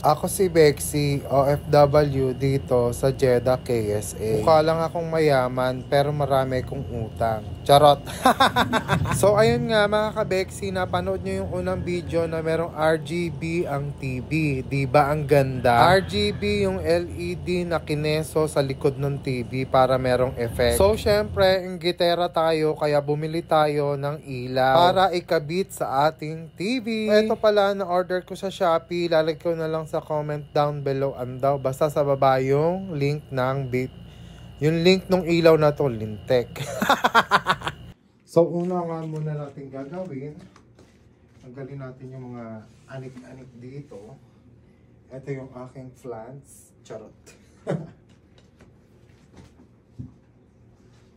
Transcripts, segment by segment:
Ako si Bexy, OFW dito sa Jeddah, KSA. Mukha lang akong mayaman pero marami akong utang. Charot! So ayun nga mga ka-Bexy, napanood nyo yung unang video na merong RGB ang TV. Diba ang ganda? RGB yung LED na kineso sa likod ng TV para merong effect. So syempre, inggitera tayo kaya bumili tayo ng ilaw para ikabit sa ating TV. Ito pala, na-order ko sa Shopee. Lalagay ko na lang sa comment down below andaw. Basta sa baba yung link ng bit. Yung link ng ilaw na to, lintek. So una nga muna natin gagawin, tanggalin natin yung mga anik-anik dito. Ito yung aking flans. Charot.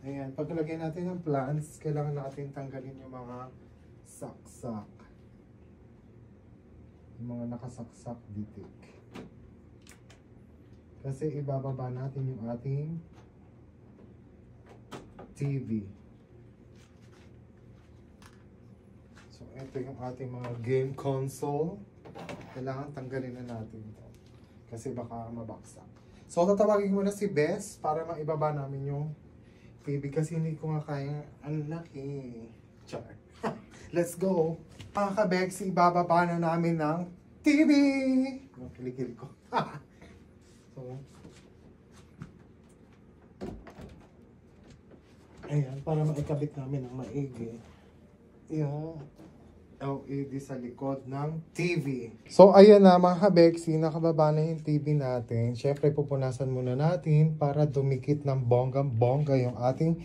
Ayan, paglagay natin ng flans, kailangan natin tanggalin yung mga saksak. Yung mga nakasaksak ditik. Kasi ibababa natin yung ating TV. So ito yung ating mga game console. Kailangan tanggalin na natin ito. Kasi baka mabaksak. So tatawagin mo na si Bess para maibaba namin yung TV. Kasi hindi ko nga kayang laki. Char. Let's go! Mga ka-Bexy, ibababa na namin ng TV! Ang kilikil ko. So, ayan, para maikabit namin ng maigi yung LED sa likod ng TV. So, ayan na mga ka-Bexy, nakababa na yung TV natin. Siyempre, pupunasan muna natin para dumikit ng bonggang-bongga yung ating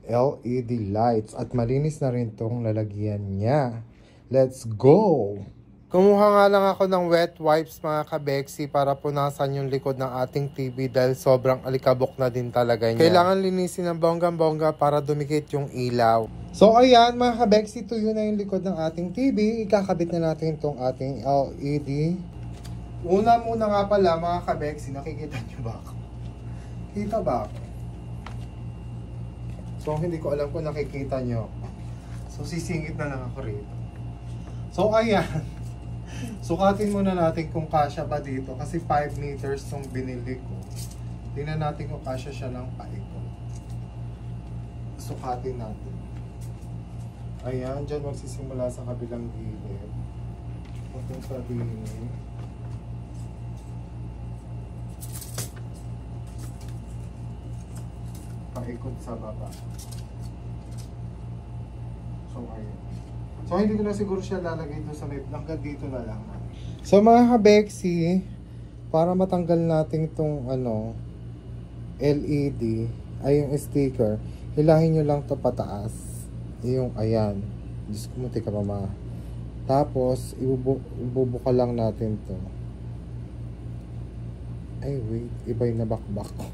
LED lights. At malinis na rin tong lalagyan niya. Let's go! Kumuha nga lang ako ng wet wipes mga ka-Bexy para punasan yung likod ng ating TV dahil sobrang alikabok na din talaga niya. Kailangan linisin ng bonggang-bongga para dumikit yung ilaw. So ayan mga ka-Bexy, tuyo na yung likod ng ating TV. Ikakabit na natin itong ating LED. Una muna nga pala mga ka-Bexy, nakikita nyo ba ako? Kita ba ako? So hindi ko alam kung nakikita nyo. So sisingit na lang ako rito. So ayan. Sukatin muna natin kung kasya ba dito kasi 5 meters tong binili ko. Tingnan natin kung kasya siya ng paikot. Sukatin natin. Ayan, dyan magsisimula sa kabilang gilid. Itong sa dinig. Paikot sa baba. So ayan. So, hindi ko na siguro siya lalagay doon sa may hanggang dito na lang. So, mga ka-Bexy, para matanggal natin itong LED, ay yung sticker, hilahin nyo lang ito pataas. Yung, ayan. Diyos ko, munti ka mama. Tapos, ibubuka lang natin to. Ay, wait. Iba yung nabakbak ko.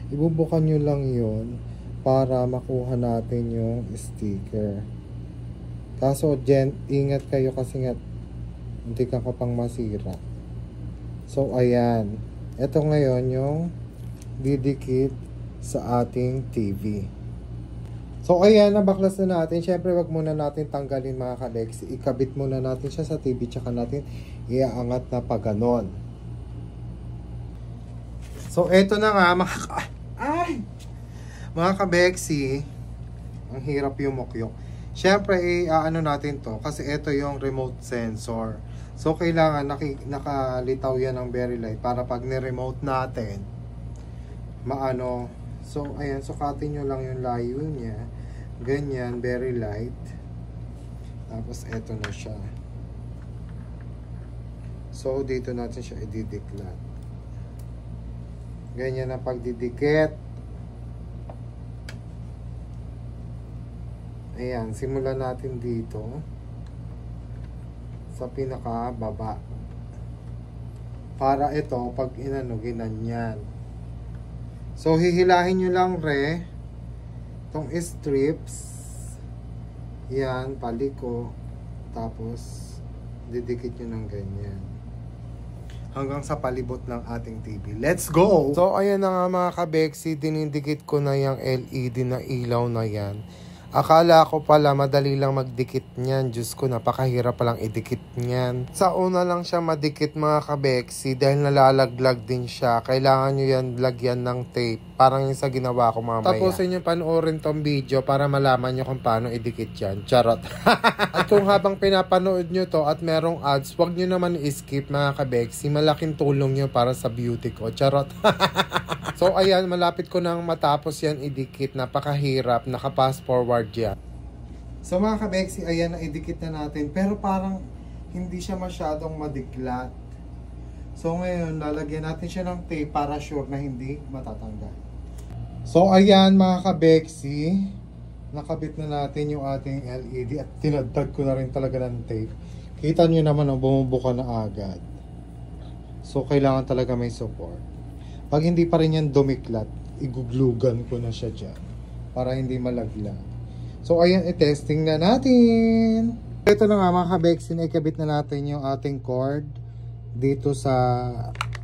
Ibubukan nyo lang yun para makuha natin yung sticker. Kaso dyan, ingat kayo kasi nga hindi ka pang masira. So ayan, ito ngayon yung didikit sa ating TV. So ayan, nabaklas na natin. Syempre wag muna natin tanggalin mga ka-Bexy. Ikabit muna natin siya sa TV tsaka natin iaangat na pa ganon. So eto na nga mga ka-Bexy, ang hirap yung mukyok. Siyempre, ano natin to kasi ito yung remote sensor. So, kailangan nakalitaw yan ng very light para pag ni-remote natin, maano. So, ayan, sukatin nyo lang yung layo niya. Ganyan, very light. Tapos, eto na siya. So, dito natin siya ididiklat. Ganyan na pagdidikit. Ayan, simulan natin dito sa pinakababa. Para ito, pag inano, ginanyan. So, hihilahin nyo lang itong strips. Yan, paliko. Tapos, didikit nyo ng ganyan. Hanggang sa palibot ng ating TV. Let's go! So, ayan na nga mga ka-Bexy, dinidikit ko na yung LED na ilaw na yan. Akala ko pala madali lang magdikit niyan. Diyos ko, napakahirap palang idikit niyan. Sa una lang siya madikit mga kabeksi dahil nalalaglag din siya. Kailangan nyo yan lagyan ng tape. Parang yung sa ginawa ko mamaya. Tapusin nyo panoorin tong video para malaman nyo kung paano idikit yan. Charot. At kung habang pinapanood nyo to at merong ads, wag nyo naman i-skip mga kabeksi. Malaking tulong nyo para sa beauty ko. Charot. So ayan, malapit ko nang matapos yan idikit. Napakahirap, naka-fast forward yan. So mga kabeksi, ayan na idikit na natin. Pero parang hindi siya masyadong madiklat. So ngayon, lalagyan natin siya ng tape para sure na hindi matatanggal. So ayan mga kabeksi, nakabit na natin yung ating LED at tinadtad ko na rin talaga ng tape. Kita nyo naman, bumubuka na agad. So kailangan talaga may support. Pag hindi pa rin yan dumiklat, iguglugan ko na siya dyan para hindi malaglag. So ayan, i-testing na natin. Ito na nga mga kabeksi, ikabit na natin yung ating cord dito sa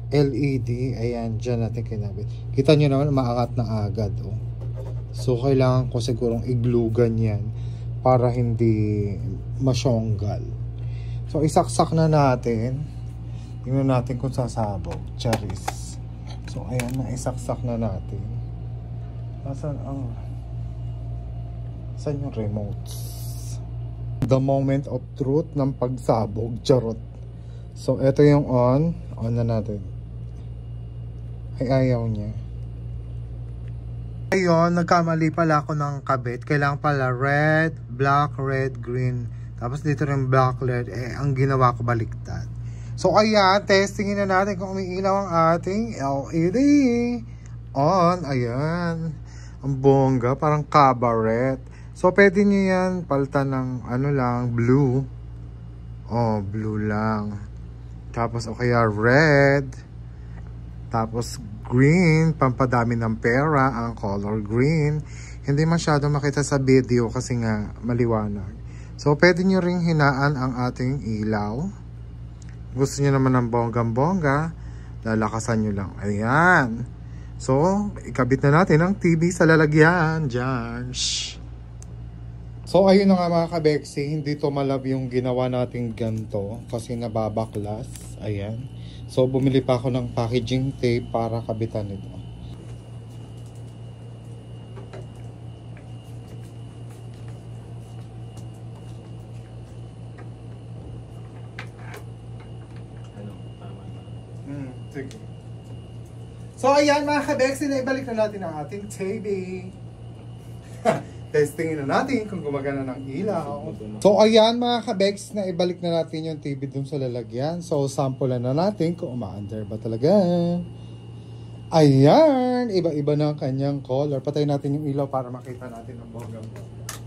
LED. Ayan, dyan natin kinabit. Kita nyo naman, maangat na agad. Oh. So kailangan ko sigurong iglugan yan para hindi masyonggal. So isaksak na natin. Tingnan natin kung sasabog. Charis. So, ayan na, isaksak na natin. Saan yung remotes? The moment of truth ng pagsabog. Charot. So, ito yung on. On na natin. Ay, ayaw niya. Ayun, nagkamali pala ako ng kabit. Kailangan pala red, black, red, green. Tapos dito rin black, red. Ang ginawa ko baliktad. So ayan, testingin na natin kung umiilaw ang ating LED. On, ayan. Ang bongga, parang cabaret. So pwede nyo yan palitan ng blue. Oh, blue lang. Tapos o kaya red. Tapos green, pampadami ng pera, ang color green. Hindi masyado makita sa video kasi nga maliwanag. So pwede nyo ring hinaan ang ating ilaw. Gusto niyo naman ng bonggang-bongga, lalakasan nyo lang. Ayan. So, ikabit na natin ang TV sa lalagyan. Diyan. Shhh. So, ayun na nga mga kabeksi. Hindi to malab yung ginawa nating ganito kasi nababaklas. Ayan. So, bumili pa ako ng packaging tape para kabitan ito. Sige. So ayan mga kabeksi, na ibalik na natin ang ating TV. Testingin na natin kung gumagana ng ilaw. So ayan mga kabeksi, na ibalik na natin yung TV dun sa lalagyan. So sample na natin kung umaandar ba talaga. Ayan, iba-iba na ang kanyang color. Patay natin yung ilaw para makita natin ang bonggang-bongga.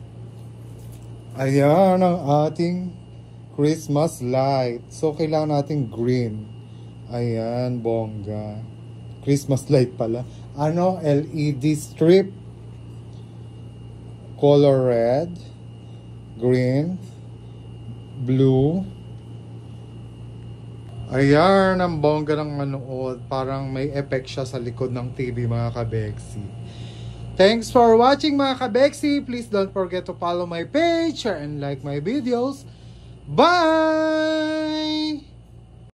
Ayan ang ating Christmas light. So kailangan natin green. Ayan, bongga. Christmas light pala. LED strip. Color red, green, blue. Ayan, ang bongga ng manood. Parang may effect siya sa likod ng TV mga kabeksi. Thanks for watching mga kabeksi. Please don't forget to follow my page, share and like my videos. Bye!